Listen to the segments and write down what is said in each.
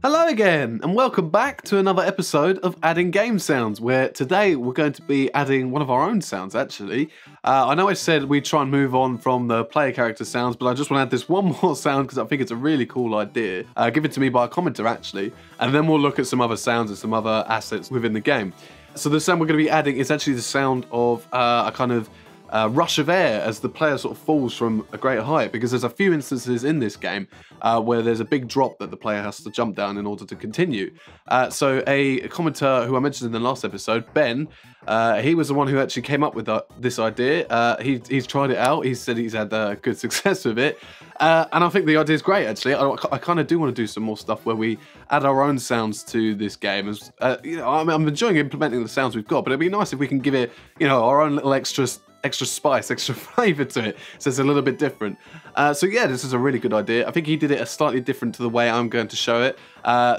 Hello again, and welcome back to another episode of Adding Game Sounds, where today we're going to be adding one of our own sounds, actually. I know I said we'd try and move on from the player character sounds, but I just want to add this one more sound because I think it's a really cool idea. Given to me by a commenter, actually, and then we'll look at some other sounds and some other assets within the game. So the sound we're going to be adding is actually the sound of a kind of rush of air as the player sort of falls from a great height, because there's a few instances in this game where there's a big drop that the player has to jump down in order to continue. So a commenter who I mentioned in the last episode, Ben, he was the one who actually came up with this idea. He's tried it out. He said he's had good success with it. And I think the idea is great, actually. I kind of do want to do some more stuff where we add our own sounds to this game. As, you know, I'm enjoying implementing the sounds we've got, but it'd be nice if we can give it, you know, our own little extra spice, extra flavour to it, so it's a little bit different. So yeah, this is a really good idea. I think he did it slightly different to the way I'm going to show it.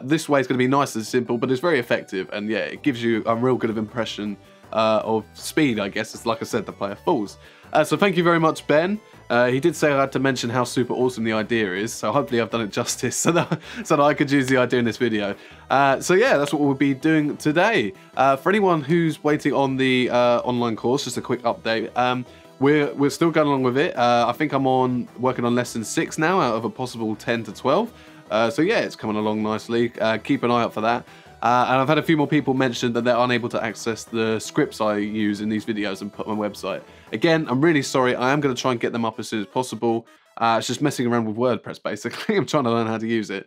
This way is going to be nice and simple, but it's very effective, and yeah, it gives you a real good impression of speed, I guess. It's like I said, the player falls. So thank you very much, Ben. He did say I had to mention how super awesome the idea is, so hopefully I've done it justice so that I could use the idea in this video. So yeah, that's what we'll be doing today. For anyone who's waiting on the online course, just a quick update. We're still going along with it. I think I'm working on lesson 6 now out of a possible 10 to 12. So yeah, it's coming along nicely. Keep an eye out for that. And I've had a few more people mention that they're unable to access the scripts I use in these videos and put on my website. Again, I'm really sorry. I am going to try and get them up as soon as possible. It's just messing around with WordPress, basically. I'm trying to learn how to use it.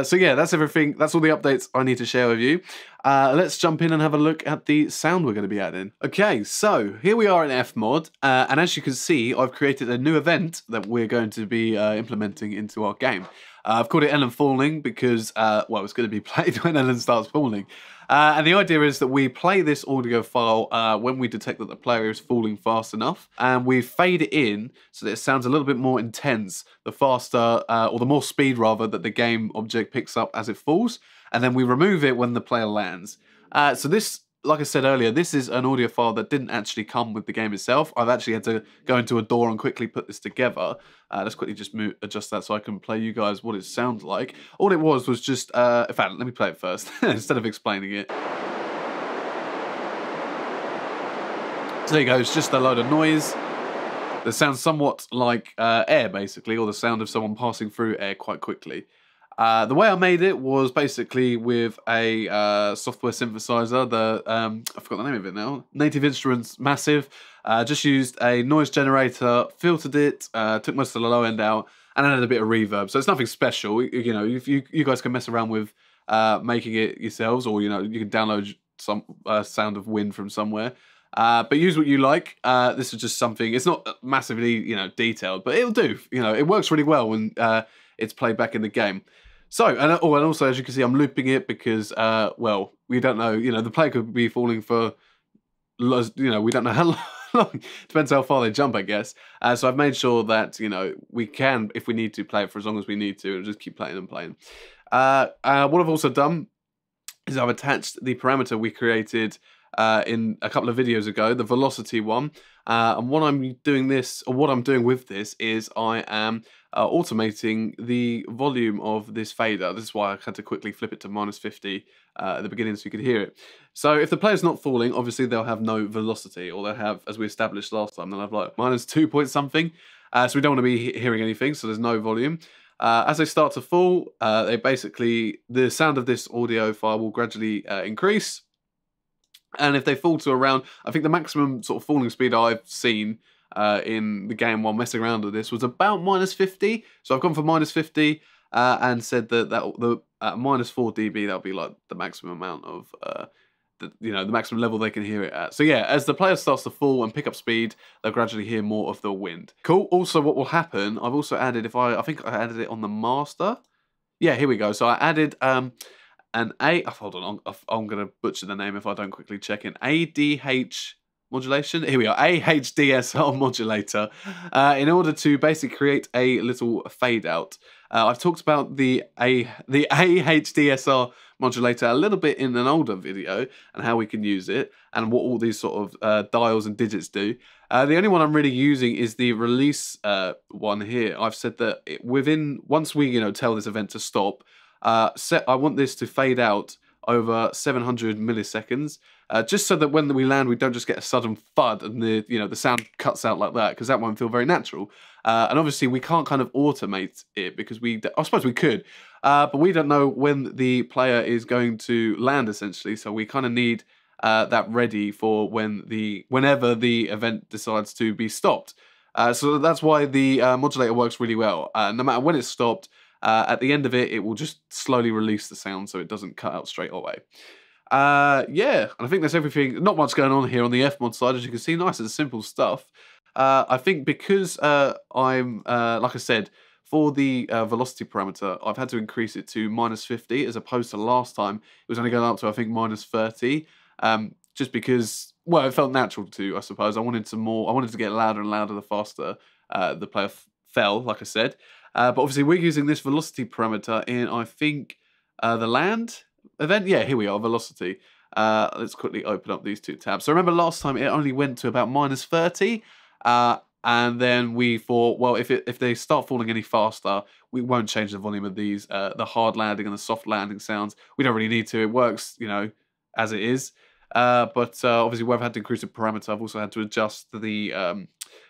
So yeah, that's everything. That's all the updates I need to share with you. Let's jump in and have a look at the sound we're going to be adding. Okay, so here we are in FMOD. And as you can see, I've created a new event that we're going to be implementing into our game. I've called it Ellen Falling because, well, it's going to be played when Ellen starts falling. And the idea is that we play this audio file when we detect that the player is falling fast enough, and we fade it in so that it sounds a little bit more intense, the faster, or the more speed rather, that the game object picks up as it falls, and then we remove it when the player lands. So this, like I said earlier, this is an audio file that didn't actually come with the game itself. I've actually had to go into a door and quickly put this together. Let's quickly just adjust that so I can play you guys what it sounds like. All it was just, in fact, let me play it first instead of explaining it. So there you go, it's just a load of noise that sounds somewhat like air, basically, or the sound of someone passing through air quite quickly. The way I made it was basically with a software synthesizer, I forgot the name of it now, Native Instruments Massive. Just used a noise generator, filtered it, took most of the low end out, and added a bit of reverb. So it's nothing special. You know, you guys can mess around with making it yourselves, or you know, you can download some sound of wind from somewhere. But use what you like. This is just something. It's not massively, you know, detailed, but it'll do. You know, it works really well when it's played back in the game. So, and also, as you can see, I'm looping it because, well, we don't know, you know, the player could be falling for, you know, we don't know how long. Depends how far they jump, I guess. So I've made sure that, you know, we can, if we need to, play it for as long as we need to, and just keep playing and playing. What I've also done is I've attached the parameter we created in a couple of videos ago, the velocity one. And what I'm doing with this is I am automating the volume of this fader. This is why I had to quickly flip it to -50 at the beginning so you could hear it. So if the player's not falling, obviously they'll have no velocity, or they'll have, as we established last time, they'll have like -2 point something. So we don't want to be hearing anything, so there's no volume. As they start to fall, the sound of this audio file will gradually increase. And if they fall to around, I think the maximum sort of falling speed I've seen in the game while messing around with this was about -50. So I've gone for -50 and said that at -4 dB, that'll be like the maximum amount of, the maximum level they can hear it at. So yeah, as the player starts to fall and pick up speed, they'll gradually hear more of the wind. Cool. Also, what will happen, I've also added, I think I added it on the master. Yeah, here we go. So I added hold on, I'm going to butcher the name if I don't quickly check in. ADH modulation. Here we are, Hdsl Modulator, in order to basically create a little fade out. I've talked about the AHDSR modulator a little bit in an older video and how we can use it and what all these sort of dials and digits do. The only one I'm really using is the release one here. I've said that once we tell this event to stop, I want this to fade out over 700 milliseconds, just so that when we land, we don't just get a sudden thud and the sound cuts out like that, because that won't feel very natural. And obviously, we can't kind of automate it because I suppose we could, but we don't know when the player is going to land, essentially. So we kind of need that ready for whenever the event decides to be stopped. So that's why the modulator works really well. No matter when it's stopped, at the end of it, it will just slowly release the sound so it doesn't cut out straight away. Yeah, and I think that's everything. Not much going on here on the FMOD side, as you can see. Nice and simple stuff. I think because I'm, like I said, for the velocity parameter, I've had to increase it to -50 as opposed to last time. It was only going up to, I think, -30. Just because, well, it felt natural to, I suppose. I wanted to get louder and louder the faster the player fell, like I said. But obviously, we're using this velocity parameter in, I think, the land event. Yeah, here we are, velocity. Let's quickly open up these two tabs. So remember last time it only went to about -30. And then we thought, well, if they start falling any faster, we won't change the volume of these, the hard landing and the soft landing sounds. We don't really need to. It works, as it is. But obviously, where I've had to increase the parameter, I've also had to adjust the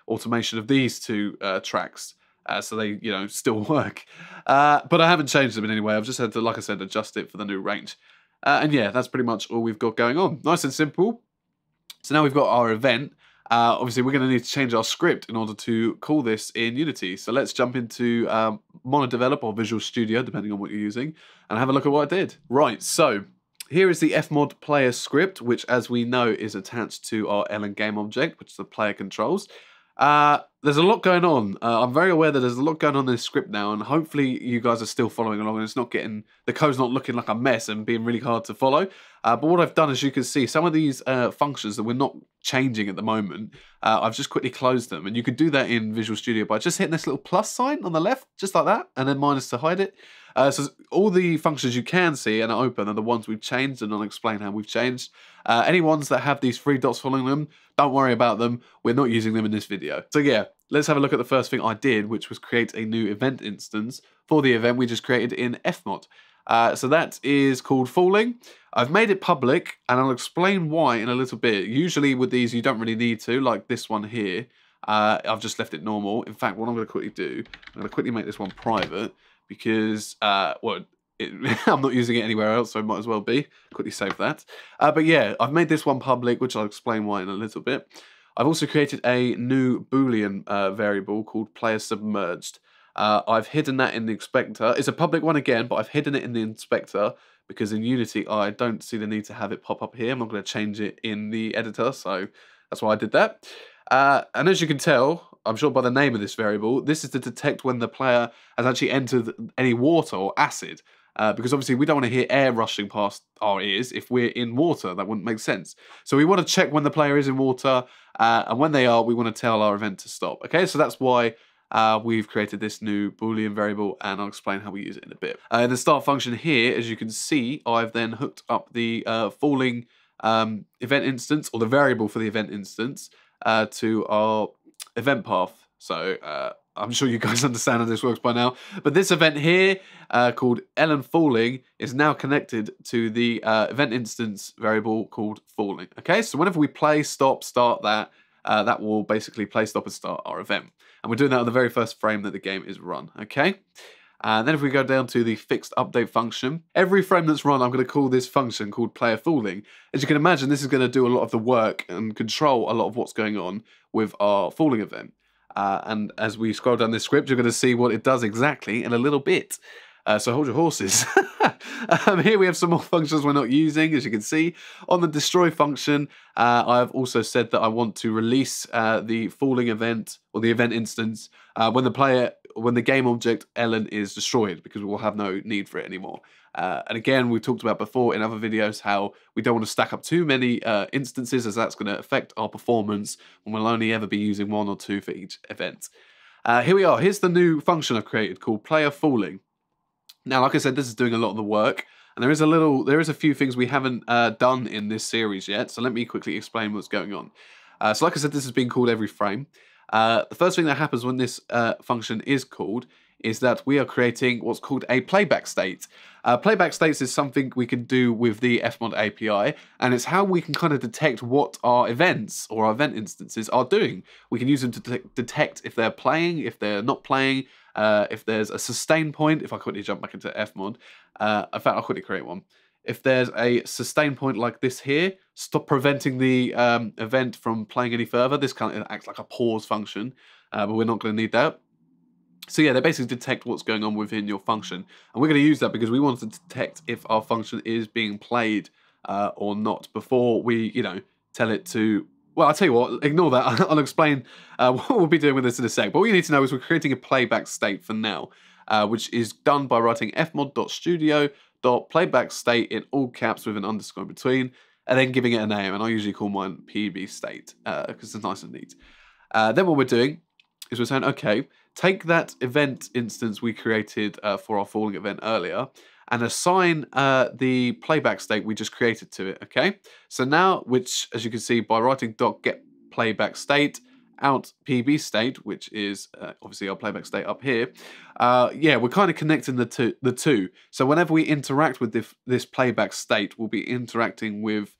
automation of these two tracks. So they, still work. But I haven't changed them in any way. I've just had to, like I said, adjust it for the new range. And yeah, that's pretty much all we've got going on. Nice and simple. So now we've got our event. Obviously, we're going to need to change our script in order to call this in Unity. So let's jump into Monodevelop or Visual Studio, depending on what you're using, and have a look at what I did. Right, so here is the FMOD player script, which, as we know, is attached to our LN game object, which the player controls. There's a lot going on. I'm very aware that there's a lot going on in this script now, and hopefully you guys are still following along and it's not the code's not looking like a mess and being really hard to follow. But what I've done, as you can see, some of these functions that we're not changing at the moment, I've just quickly closed them. And you could do that in Visual Studio by just hitting this little plus sign on the left, just like that, and then minus to hide it. So all the functions you can see and are open are the ones we've changed, and I'll explain how we've changed. Any ones that have these three dots following them, don't worry about them. We're not using them in this video. So yeah, let's have a look at the first thing I did, which was create a new event instance for the event we just created in FMOD. So that is called Falling. I've made it public, and I'll explain why in a little bit. Usually with these, you don't really need to, like this one here. I've just left it normal. In fact, what I'm going to quickly do, I'm going to quickly make this one private, because, I'm not using it anywhere else, so it might as well be. Quickly save that. But yeah, I've made this one public, which I'll explain why in a little bit. I've also created a new Boolean variable called player submerged. I've hidden that in the inspector. It's a public one again, but I've hidden it in the inspector because in Unity, I don't see the need to have it pop up here. I'm not going to change it in the editor, so that's why I did that. And as you can tell, I'm sure by the name of this variable, this is to detect when the player has actually entered any water or acid. Because obviously we don't want to hear air rushing past our ears if we're in water. That wouldn't make sense. So we want to check when the player is in water, and when they are, we want to tell our event to stop. Okay, so that's why we've created this new Boolean variable, and I'll explain how we use it in a bit. In the start function here, as you can see, I've then hooked up the falling event instance, or the variable for the event instance, to our event path. So I'm sure you guys understand how this works by now. But this event here, called LN Falling, is now connected to the event instance variable called Falling. Okay, so whenever we play, stop, start that, that will basically play, stop, and start our event. And we're doing that on the very first frame that the game is run. Okay. And then if we go down to the fixed update function, every frame that's run, I'm going to call this function called player falling. As you can imagine, this is going to do a lot of the work and control a lot of what's going on with our falling event. And as we scroll down this script, you're going to see what it does exactly in a little bit. So hold your horses. Here we have some more functions we're not using, as you can see. On the destroy function, I've also said that I want to release the falling event, or the event instance, when the game object ln is destroyed, because we will have no need for it anymore. And again, we've talked about before in other videos how we don't want to stack up too many instances, as that's going to affect our performance, and we'll only ever be using 1 or 2 for each event. Here we are. Here's the new function I've created called player falling. Now, like I said, this is doing a lot of the work, and there is a few things we haven't done in this series yet. So let me quickly explain what's going on. So like I said, this is being called every frame. The first thing that happens when this function is called is that we are creating what's called a playback state. Playback states is something we can do with the FMOD API, and it's how we can kind of detect what our events or our event instances are doing. We can use them to detect if they're playing, if they're not playing, if there's a sustain point. If I quickly jump back into FMOD, in fact, I'll quickly create one. If there's a sustain point like this here, stop preventing the event from playing any further. This kind of acts like a pause function, but we're not going to need that. So yeah, they basically detect what's going on within your function. And we're going to use that because we want to detect if our function is being played or not before we, tell it to... Well, I'll tell you what, ignore that. I'll explain what we'll be doing with this in a sec. But what you need to know is we're creating a playback state for now, which is done by writing fmod.studio.playback state in all caps with an underscore in between, and then giving it a name. And I usually call mine PB state because it's nice and neat. Then what we're doing is we're saying, okay, take that event instance we created for our falling event earlier and assign the playback state we just created to it, okay? So now, which, as you can see, by writing .get playback state out PB state, which is obviously our playback state up here, yeah, we're kind of connecting the two. So whenever we interact with this playback state, we'll be interacting with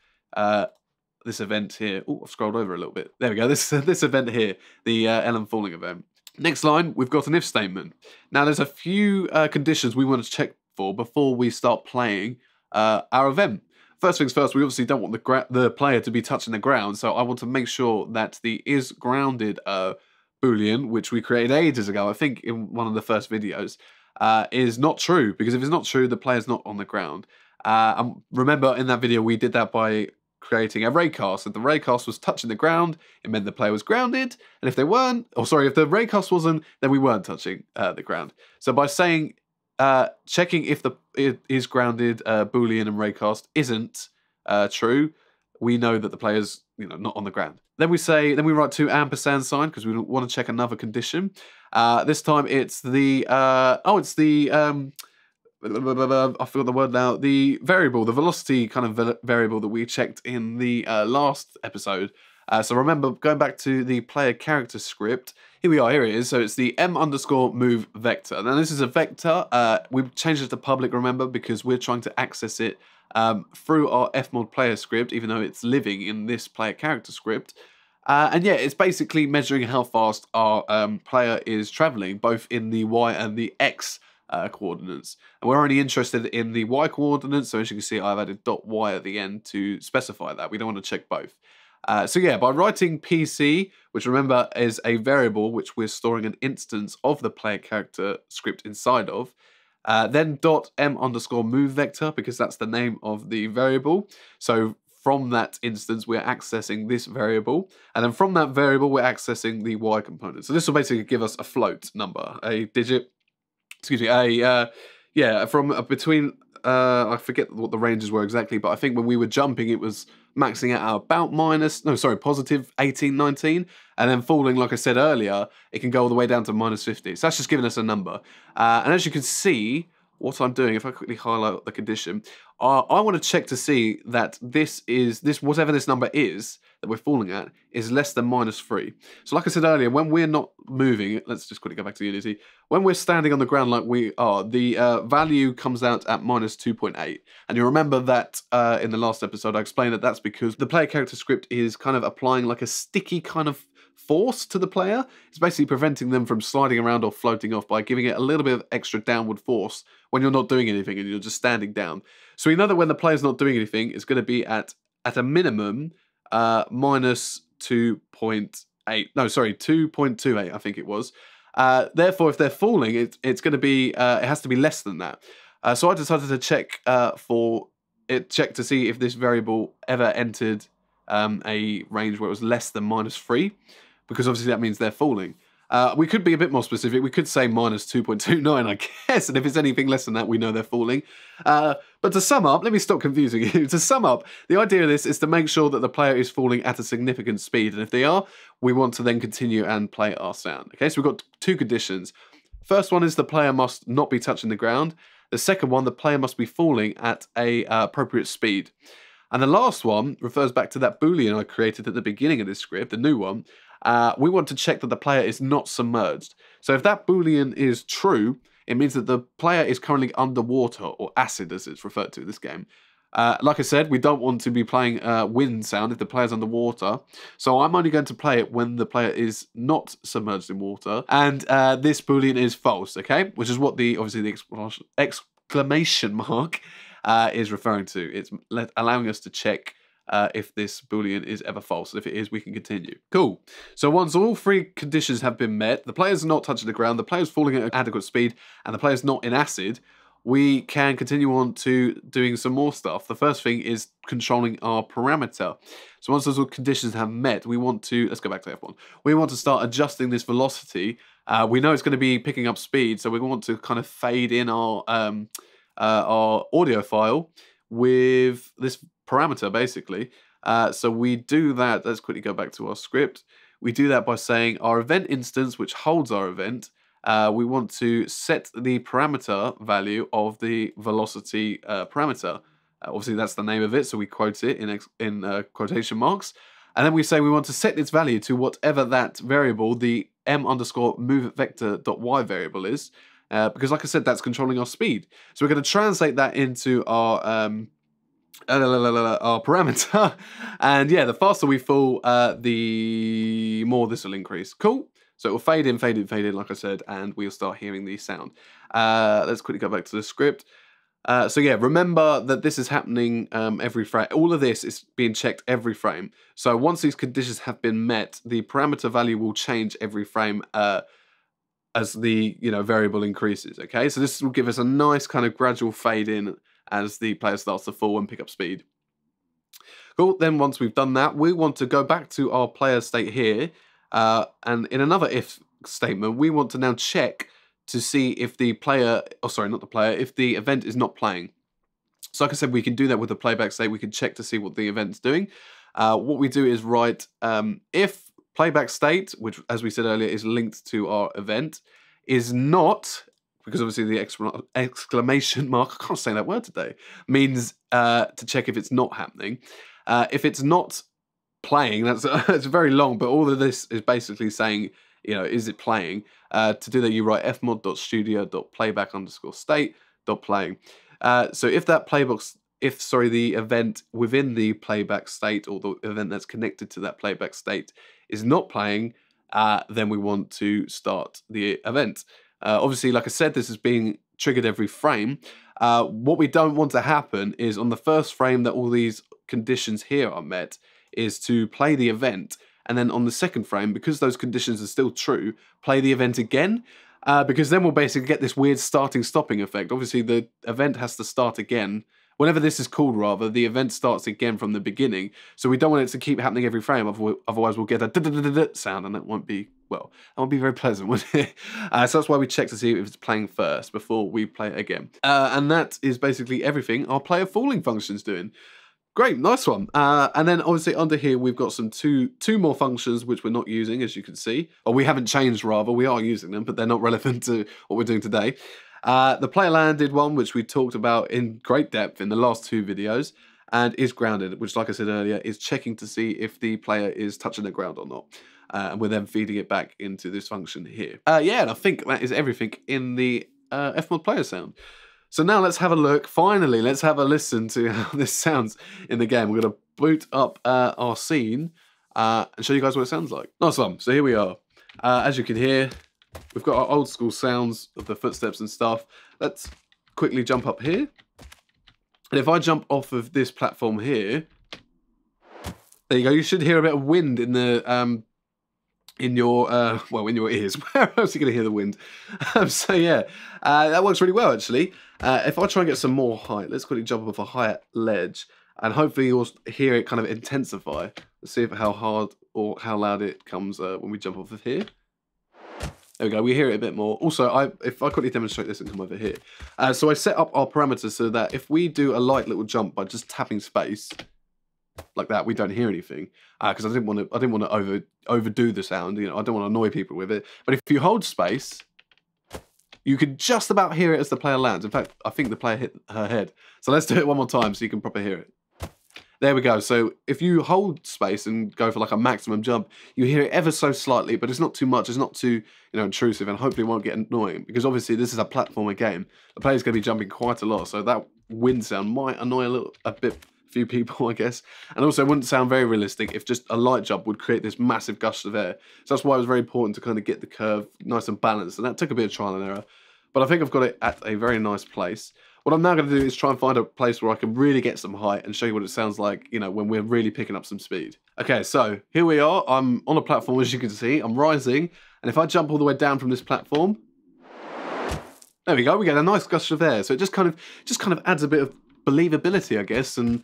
this event here. Oh, I've scrolled over a little bit. There we go. This event here, the LM falling event. Next line, we've got an if statement. Now, there's a few conditions we want to check for before we start playing our event. First things first, we obviously don't want the player to be touching the ground, so I want to make sure that the is grounded Boolean, which we created ages ago, I think in one of the first videos, is not true, because if it's not true, the player's not on the ground. And remember, in that video, we did that by creating a raycast. If the raycast was touching the ground, it meant the player was grounded, and if they weren't, if the raycast wasn't, then we weren't touching the ground. So by saying checking if it is grounded Boolean and raycast isn't true, we know that the player's not on the ground. Then we write 2 ampersand sign because we want to check another condition. This time it's the I forgot the word now. The variable, the velocity kind of variable that we checked in the last episode. So remember, going back to the player character script, here we are, here it is. So it's the m_move vector. Now this is a vector. We've changed it to public, remember, because we're trying to access it through our fmod player script, even though it's living in this player character script. And yeah, it's basically measuring how fast our player is traveling, both in the y and the x coordinates. And we're only interested in the y coordinates, so as you can see, I've added .y at the end to specify that. We don't want to check both. So yeah, by writing PC, which remember is a variable which we're storing an instance of the player character script inside of, then .m_move vector, because that's the name of the variable. So from that instance, we're accessing this variable, and then from that variable, we're accessing the y component. So this will basically give us a float number, a digit, excuse me, from between, I forget what the ranges were exactly, but I think when we were jumping, it was maxing out about positive 18, 19, and then falling, like I said earlier, it can go all the way down to -50. So that's just giving us a number. And as you can see, what I'm doing, if I quickly highlight the condition, I want to check to see that whatever this number is that we're falling at is less than -3. So like I said earlier, when we're not moving, let's just quickly go back to Unity. When we're standing on the ground like we are, the value comes out at -2.8. And you remember that in the last episode, I explained that that's because the player character script is kind of applying like a sticky kind of force to the player. It's basically preventing them from sliding around or floating off by giving it a little bit of extra downward force when you're not doing anything and you're just standing down. So we know that when the player's not doing anything, it's going to be at a minimum -2.8. No, sorry, 2.28, I think it was. Therefore, if they're falling, it's going to be it has to be less than that. So I decided to check to see if this variable ever entered a range where it was less than -3, because obviously that means they're falling. We could be a bit more specific. We could say -2.29, I guess, and if it's anything less than that, we know they're falling. But to sum up, let me stop confusing you. To sum up, the idea of this is to make sure that the player is falling at a significant speed, and if they are, we want to then continue and play our sound. Okay, so we've got 2 conditions. First one is the player must not be touching the ground. The second one, the player must be falling at a appropriate speed. And the last one refers back to that Boolean I created at the beginning of this script, the new one. We want to check that the player is not submerged. So if that Boolean is true, it means that the player is currently underwater, or acid as it's referred to in this game. Like I said, we don't want to be playing wind sound if the player's underwater. So I'm only going to play it when the player is not submerged in water. And this Boolean is false, okay? Which is what obviously the exclamation mark is referring to. It's allowing us to check if this Boolean is ever false. And if it is, we can continue. Cool. So once all three conditions have been met, the player's not touching the ground, the player's falling at adequate speed, and the player's not in acid, we can continue on to doing some more stuff. The first thing is controlling our parameter. So once those conditions have met, we want to, let's go back to F1. We want to start adjusting this velocity. We know it's going to be picking up speed, so we want to kind of fade in our audio file with this parameter, basically. So we do that, let's quickly go back to our script. We do that by saying our event instance, which holds our event, we want to set the parameter value of the velocity parameter. Obviously, that's the name of it, so we quote it in quotation marks. And then we say we want to set its value to whatever that variable, the m_movevector.y variable is, because like I said, that's controlling our speed. So we're going to translate that into our parameter. And yeah, the faster we fall, the more this will increase. Cool. So it will fade in, like I said, and we'll start hearing the sound. Let's quickly go back to the script. So yeah, remember that this is happening every frame. All of this is being checked every frame. So once these conditions have been met, the parameter value will change every frame as the variable increases. Okay, so this will give us a nice kind of gradual fade in as the player starts to fall and pick up speed. Cool. Then once we've done that, we want to go back to our player state here. And in another if statement, we want to now check to see if the player, if the event is not playing. So like I said, we can do that with the playback state. We can check to see what the event's doing. What we do is write if playback state, which as we said earlier is linked to our event, is not, because obviously the exclamation mark, I can't say that word today, means to check if it's not happening. If it's not playing, it's very long, but all of this is basically saying, is it playing? To do that, you write fmod.studio.playback_state.playing. So if that the event within the playback state, or the event that's connected to that playback state, is not playing, then we want to start the event. Obviously, like I said, this is being triggered every frame. What we don't want to happen is on the first frame that all these conditions here are met, is to play the event, and then on the second frame, because those conditions are still true, play the event again, because then we'll basically get this weird starting-stopping effect. Obviously, the event has to start again. Whenever this is called, rather, the event starts again from the beginning, so we don't want it to keep happening every frame, otherwise we'll get a da-da-da-da sound, and that won't be, well, that won't be very pleasant, would it? So that's why we check to see if it's playing first before we play it again. And that is basically everything our player falling function's doing. Great, nice one. And then obviously under here we've got some two more functions which we're not using, as you can see. Or we haven't changed, rather. We are using them, but they're not relevant to what we're doing today. The player landed one, which we talked about in great depth in the last two videos, and is grounded, which, like I said earlier, is checking to see if the player is touching the ground or not. And we're then feeding it back into this function here. Yeah, and I think that is everything in the FMOD player sound. So now let's have a look. Finally, let's have a listen to how this sounds in the game. We're going to boot up our scene and show you guys what it sounds like. Nice one. So here we are. As you can hear, we've got our old school sounds of the footsteps and stuff. Let's quickly jump up here. And if I jump off of this platform here, there you go. You should hear a bit of wind in the in your ears. Where else are you going to hear the wind? So yeah, that works really well, actually. If I try and get some more height, let's quickly jump off a higher ledge, and hopefully you'll hear it kind of intensify. Let's see how hard or how loud it comes when we jump off of here. There we go, we hear it a bit more. Also, if I quickly demonstrate this and come over here. So I set up our parameters so that if we do a light little jump by just tapping space, like that, we don't hear anything, because I didn't want to overdo the sound. I don't want to annoy people with it. But if you hold space, you can just about hear it as the player lands. In fact, I think the player hit her head. So let's do it one more time so you can properly hear it. There we go. So if you hold space and go for like a maximum jump, you hear it ever so slightly, but it's not too much. It's not too, intrusive, and hopefully won't get annoying, because obviously this is a platformer game. The player's going to be jumping quite a lot, so that wind sound might annoy a few people, I guess. And also it wouldn't sound very realistic if just a light jump would create this massive gust of air. So that's why it was very important to kind of get the curve nice and balanced, and that took a bit of trial and error. But I think I've got it at a very nice place. What I'm now going to do is try and find a place where I can really get some height and show you what it sounds like, when we're really picking up some speed. Okay, so here we are. I'm on a platform, as you can see. I'm rising, and if I jump all the way down from this platform, there we go. We get a nice gush of air. So it just kind of adds a bit of believability, I guess. And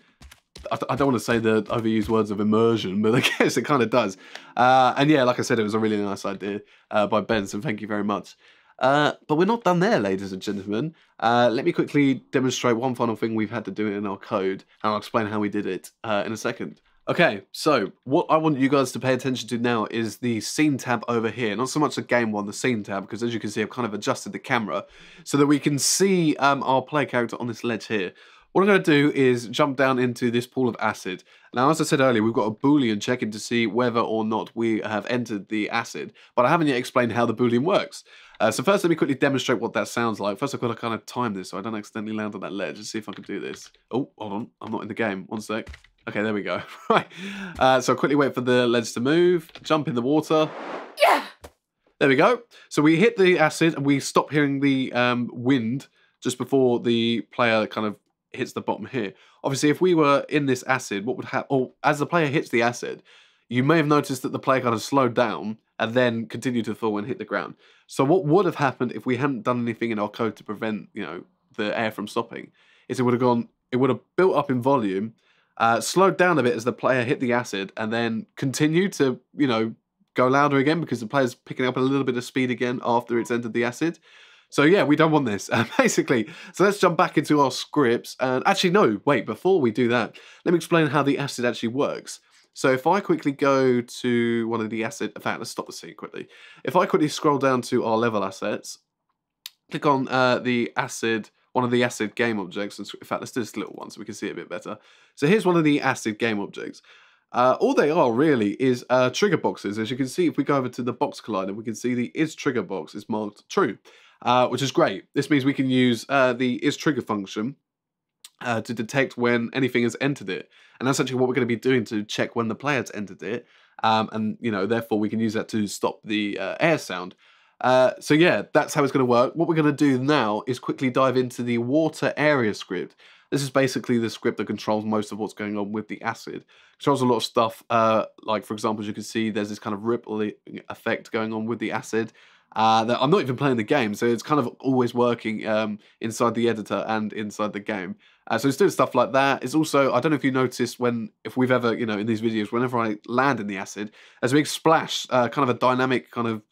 I don't want to say the overused words of immersion, but I guess it kind of does. And yeah, like I said, it was a really nice idea by Ben, so thank you very much. But we're not done there, ladies and gentlemen. Let me quickly demonstrate one final thing we've had to do in our code, and I'll explain how we did it in a second. Okay, so what I want you guys to pay attention to now is the scene tab over here. Not so much the game one, the scene tab, because as you can see, I've kind of adjusted the camera so that we can see our player character on this ledge here. What I'm going to do is jump down into this pool of acid. Now, as I said earlier, we've got a Boolean checking to see whether or not we have entered the acid, but I haven't yet explained how the Boolean works. So first, let me quickly demonstrate what that sounds like. First, I've got to kind of time this so I don't accidentally land on that ledge. Let's see if I can do this. Oh, hold on. I'm not in the game. One sec. Okay, there we go. Right. So I'll quickly wait for the ledge to move. Jump in the water. Yeah! There we go. So we hit the acid and we stop hearing the wind just before the player kind of hits the bottom here. Obviously, if we were in this acid, what would happen? Or as the player hits the acid, you may have noticed that the player kind of slowed down and then continued to fall and hit the ground. So what would have happened if we hadn't done anything in our code to prevent, the air from stopping, is it would have built up in volume, slowed down a bit as the player hit the acid, and then continued to, go louder again because the player's picking up a little bit of speed again after it's entered the acid. So yeah, we don't want this, basically. So let's jump back into our scripts. And actually, no, wait, before we do that, let me explain how the acid actually works. So if I quickly go to one of the acid, in fact, let's stop the scene quickly. If I quickly scroll down to our level assets, click on the acid, one of the acid game objects. And in fact, let's do this little one so we can see it a bit better. So here's one of the acid game objects. All they are really is trigger boxes. As you can see, if we go over to the box collider, we can see the is trigger box is marked true. Which is great. This means we can use the isTrigger function to detect when anything has entered it. And that's actually what we're going to be doing to check when the player's entered it. And, therefore we can use that to stop the air sound. So yeah, that's how it's going to work. What we're going to do now is quickly dive into the water area script. This is basically the script that controls most of what's going on with the acid. Controls a lot of stuff, like for example, as you can see, there's this kind of ripple effect going on with the acid. That I'm not even playing the game, so it's kind of always working inside the editor and inside the game. So it's doing stuff like that. It's also, I don't know if you noticed if we've ever, in these videos, whenever I land in the acid, there's a big splash, kind of a dynamic kind of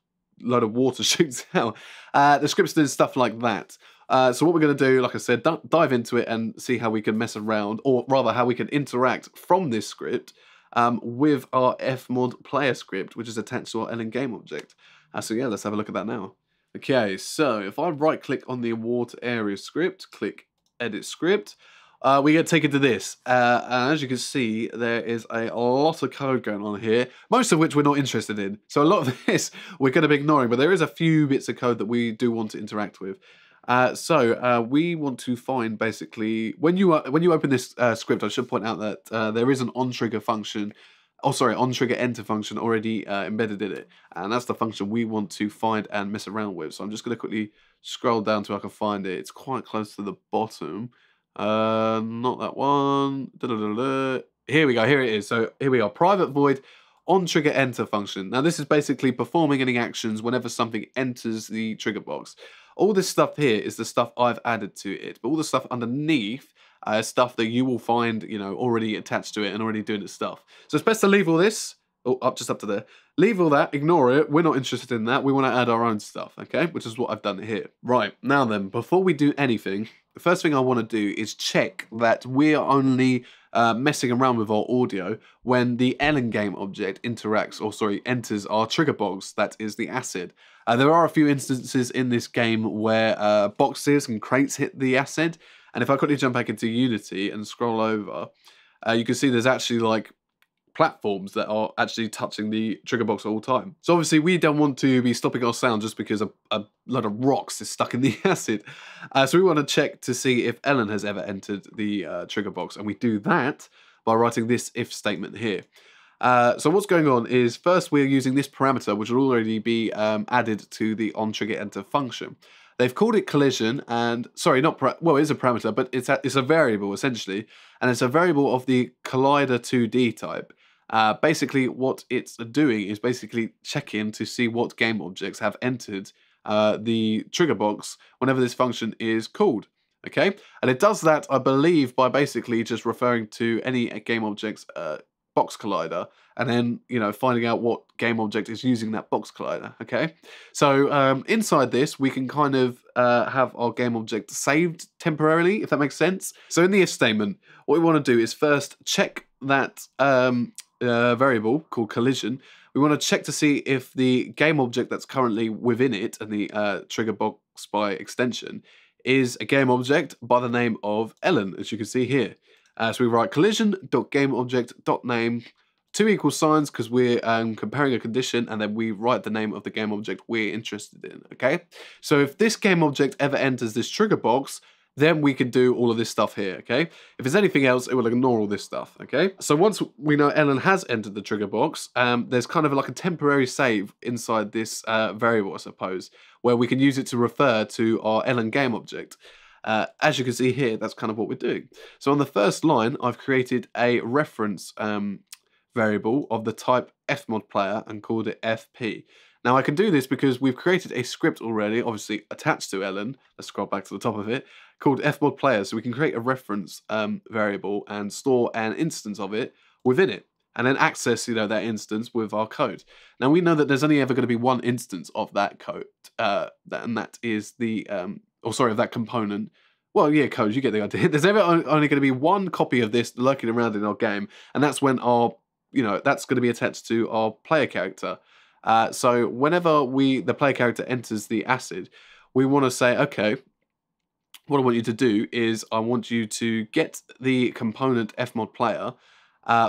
load of water shoots out. The script's doing stuff like that. So what we're going to do, like I said, dive into it and see how we can mess around, or rather how we can interact from this script with our FMOD player script, which is attached to our LN game object. So yeah, let's have a look at that now. Okay, so if I right click on the water area script, click edit script, we get taken to this. And as you can see, there is a lot of code going on here, most of which we're not interested in. So a lot of this we're going to be ignoring, but there is a few bits of code that we do want to interact with. So we want to find basically, when you open this script, I should point out that there is an onTrigger function. Oh, sorry, onTrigger enter function already embedded in it. And that's the function we want to find and mess around with. So I'm just going to quickly scroll down till I can find it. It's quite close to the bottom. Not that one. Here we go, here it is. So here we are, private void onTrigger enter function. Now this is basically performing any actions whenever something enters the trigger box. All this stuff here is the stuff I've added to it. But all the stuff underneath stuff that you will find, already attached to it and already doing its stuff. So it's best to leave all this, just up to there. Leave all that, ignore it. We're not interested in that. We want to add our own stuff, okay? Which is what I've done here. Right, now then, before we do anything, the first thing I want to do is check that we're only messing around with our audio when the LN game object enters our trigger box, that is the acid. There are a few instances in this game where boxes and crates hit the acid. And if I quickly jump back into Unity and scroll over, you can see there's actually like platforms that are actually touching the trigger box all the time. So obviously we don't want to be stopping our sound just because a lot of rocks is stuck in the acid. So we want to check to see if Ellen has ever entered the trigger box, and we do that by writing this if statement here. So what's going on is first we're using this parameter, which will already be added to the onTriggerEnter function. They've called it collision, and sorry, well, it is a parameter, but it's a variable essentially, and it's a variable of the collider2d type. Basically, what it's doing is basically checking to see what game objects have entered the trigger box whenever this function is called. Okay, and it does that, I believe, by basically just referring to any game object's box collider, and then, you know, finding out what game object is using that box collider. Okay, so inside this we can kind of have our game object saved temporarily, if that makes sense. So in the if statement, what we want to do is first check that variable called collision. We want to check to see if the game object that's currently within it, and the trigger box by extension, is a game object by the name of Ellen, as you can see here. So we write collision.gameObject.name, 2 equal signs because we're comparing a condition, and then we write the name of the game object we're interested in. Okay, so if this game object ever enters this trigger box, then we can do all of this stuff here. Okay, if there's anything else, it will ignore all this stuff. Okay, so once we know Ellen has entered the trigger box, there's kind of like a temporary save inside this variable, I suppose, where we can use it to refer to our Ellen game object. As you can see here, that's kind of what we're doing. So on the first line, I've created a reference variable of the type FMOD player and called it FP. Now I can do this because we've created a script already, obviously attached to Ellen. Let's scroll back to the top of it, called FMOD player. So we can create a reference variable and store an instance of it within it, and then access, you know, that instance with our code. Now we know that there's only ever going to be one instance of that code, and that is the of that component. Well, yeah, code, you get the idea. There's ever only going to be one copy of this lurking around in our game, and that's when our, you know, that's going to be attached to our player character. So whenever the player character enters the acid, we want to say, okay, what I want you to do is I want you to get the component FMOD player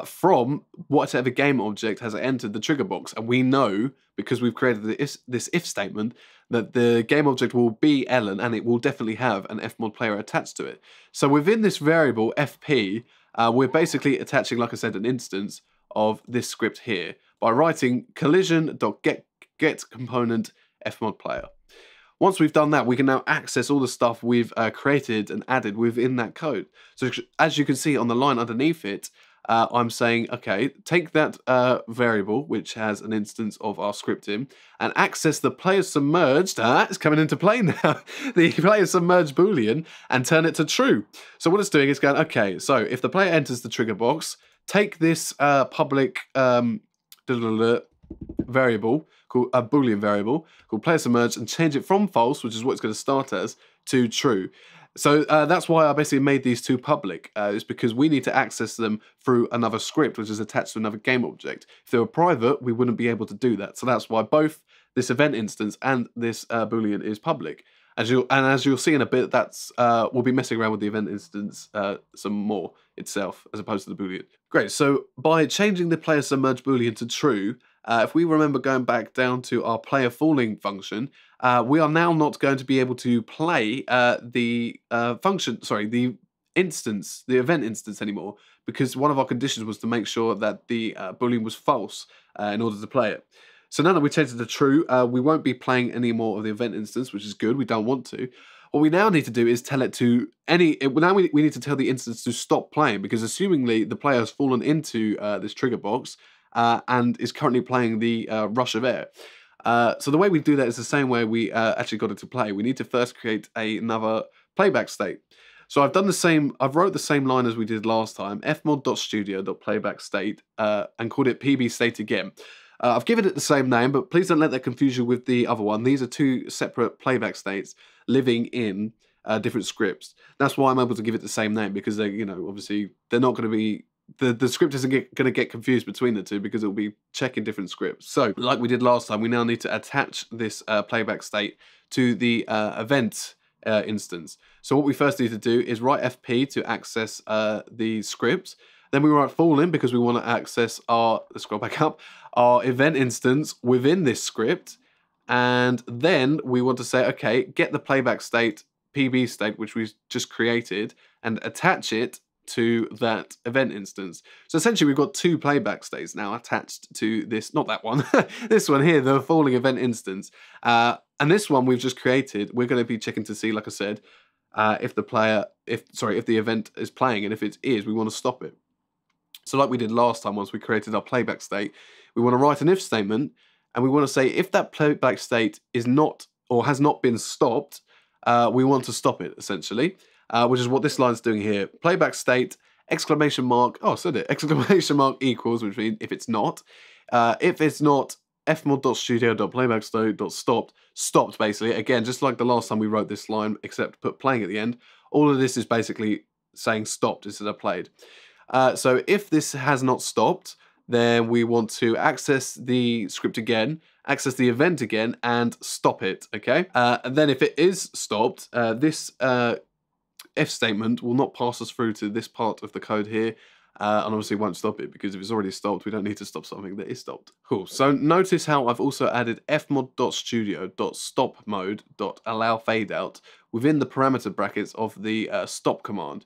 from whatever game object has entered the trigger box. And we know, because we've created this if statement, that the game object will be Ellen, and it will definitely have an FMOD player attached to it. So within this variable FP, we're basically attaching, like I said, an instance of this script here by writing collision.getComponent FMOD player. Once we've done that, we can now access all the stuff we've created and added within that code. So as you can see on the line underneath it, I'm saying, okay, take that variable, which has an instance of our script in, and access the player submerged, it's coming into play now, the player submerged Boolean, and turn it to true. So what it's doing is going, okay, so if the player enters the trigger box, take this public variable, called a Boolean variable, called player submerged, and change it from false, which is what it's going to start as, to true. So that's why I basically made these two public. It's because we need to access them through another script, which is attached to another game object. If they were private, we wouldn't be able to do that. So that's why both this event instance and this Boolean is public. As you'll see in a bit, that's we'll be messing around with the event instance some more itself, as opposed to the Boolean. Great. So by changing the player submerged Boolean to true, if we remember going back down to our player falling function, we are now not going to be able to play the event instance anymore, because one of our conditions was to make sure that the Boolean was false in order to play it. So now that we changed it to true, we won't be playing any more of the event instance, which is good. We don't want to. What we now need to do is tell it to we need to tell the instance to stop playing, because assumingly the player has fallen into this trigger box and is currently playing the rush of air. So the way we do that is the same way we actually got it to play. We need to first create another playback state. So I've wrote the same line as we did last time, fmod.studio.playback state, and called it pb state again. I've given it the same name, but please don't let that confuse you with the other one. These are two separate playback states living in different scripts. That's why I'm able to give it the same name, because they, you know, obviously they're not going to be, the script isn't going to get confused between the two, because it'll be checking different scripts. So like we did last time, we now need to attach this playback state to the event instance. So what we first need to do is write fp to access the script. Then we write Falling because we want to access our, let's scroll back up, our event instance within this script. And then we want to say, okay, get the playback state, PB state, which we've just created, and attach it to that event instance. So essentially we've got two playback states now attached to this, not that one, this one here, the falling event instance. And this one we've just created, we're going to be checking to see, like I said, if the event is playing, and if it is, we want to stop it. So like we did last time, once we created our playback state, we want to write an if statement, and we want to say if that playback state is not or has not been stopped, we want to stop it essentially, which is what this line's doing here. Playback state exclamation mark. Oh, I said it. Exclamation mark equals, which means if it's not. If it's not, fmod.studio.playbackstate.stopped basically. Again, just like the last time we wrote this line, except put playing at the end. All of this is basically saying stopped instead of played. So if this has not stopped, then we want to access the script again, access the event again, and stop it, okay? And then if it is stopped, this if statement will not pass us through to this part of the code here, and obviously won't stop it, because if it's already stopped, we don't need to stop something that is stopped. Cool, so notice how I've also added fmod.studio.stopmode.allowFadeout within the parameter brackets of the stop command.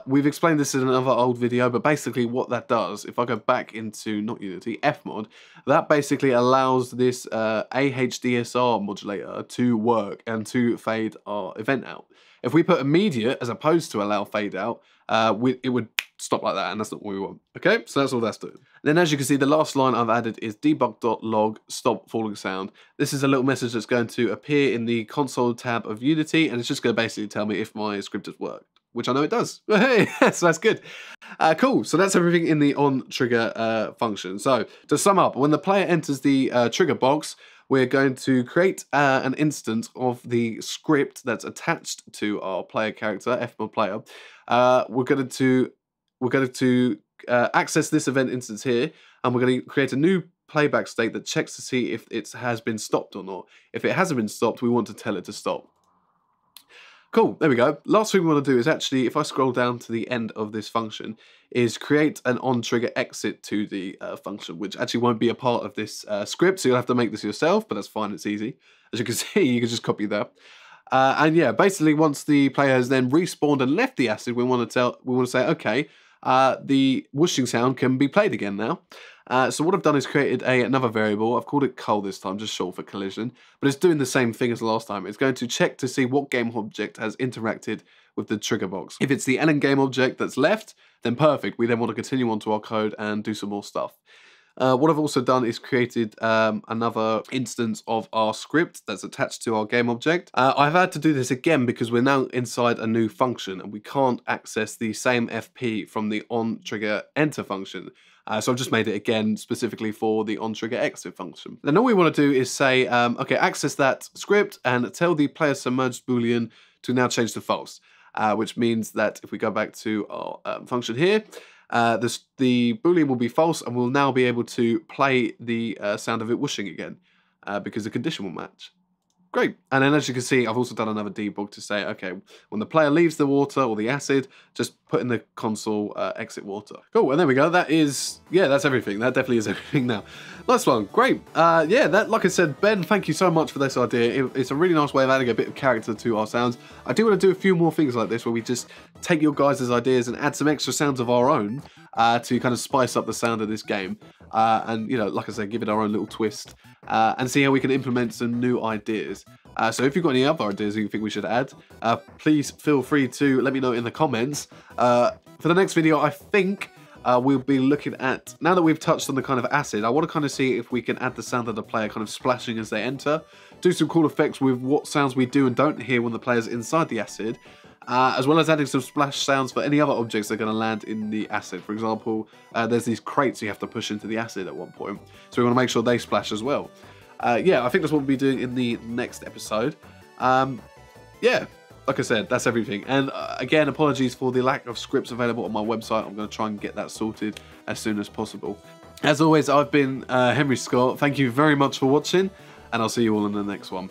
We've explained this in another old video, but basically what that does, if I go back into, not Unity, FMOD, that basically allows this Hdsl modulator to work and to fade our event out. If we put immediate as opposed to allow fade out, it would stop like that, and that's not what we want. Okay, so that's all that's doing. Then as you can see, the last line I've added is debug.log stop falling sound. This is a little message that's going to appear in the console tab of Unity, and it's just going to basically tell me if my script has worked, which I know it does. Hey, so that's good. Cool, so that's everything in the onTrigger function. So to sum up, when the player enters the trigger box, we're going to create an instance of the script that's attached to our player character, FMOD player. We're going to access this event instance here, and we're going to create a new playback state that checks to see if it has been stopped or not. If it hasn't been stopped, we want to tell it to stop. Cool, there we go. Last thing we want to do is actually, if I scroll down to the end of this function, is create an Ontriggerexit to the function, which actually won't be a part of this script, so you'll have to make this yourself, but that's fine, it's easy. As you can see, you can just copy that. And yeah, basically once the player has then respawned and left the acid, we want to say, okay, the whooshing sound can be played again now. So what I've done is created another variable. I've called it cull this time, just short for collision, but it's doing the same thing as last time. It's going to check to see what game object has interacted with the trigger box. If it's the NN game object that's left, then perfect. We then want to continue on to our code and do some more stuff. What I've also done is created another instance of our script that's attached to our game object. I've had to do this again because we're now inside a new function and we can't access the same FP from the onTriggerEnter function. So I've just made it again specifically for the Ontriggerexit function. Then all we want to do is say, okay, access that script and tell the player submerged Boolean to now change to false, which means that if we go back to our function here, the Boolean will be false, and we'll now be able to play the sound of it whooshing again, because the condition will match. Great. And then as you can see, I've also done another debug to say, okay, when the player leaves the water or the acid, just put in the console exit water. Cool, and there we go. That is, yeah, that's everything. That definitely is everything now. Nice one, great. Yeah, that, like I said, Ben, thank you so much for this idea. It's a really nice way of adding a bit of character to our sounds. I do want to do a few more things like this where we just take your guys' ideas and add some extra sounds of our own to kind of spice up the sound of this game. And, you know, like I said, give it our own little twist and see how we can implement some new ideas. So if you've got any other ideas you think we should add, please feel free to let me know in the comments. For the next video, I think we'll be looking at, now that we've touched on the kind of acid, I want to kind of see if we can add the sound of the player kind of splashing as they enter, do some cool effects with what sounds we do and don't hear when the player's inside the acid, as well as adding some splash sounds for any other objects that are going to land in the acid. For example, there's these crates you have to push into the acid at one point, so we want to make sure they splash as well. Yeah, I think that's what we'll be doing in the next episode. Yeah, like I said, that's everything. And again, apologies for the lack of scripts available on my website. I'm going to try and get that sorted as soon as possible. As always, I've been Henry Scott. Thank you very much for watching, and I'll see you all in the next one.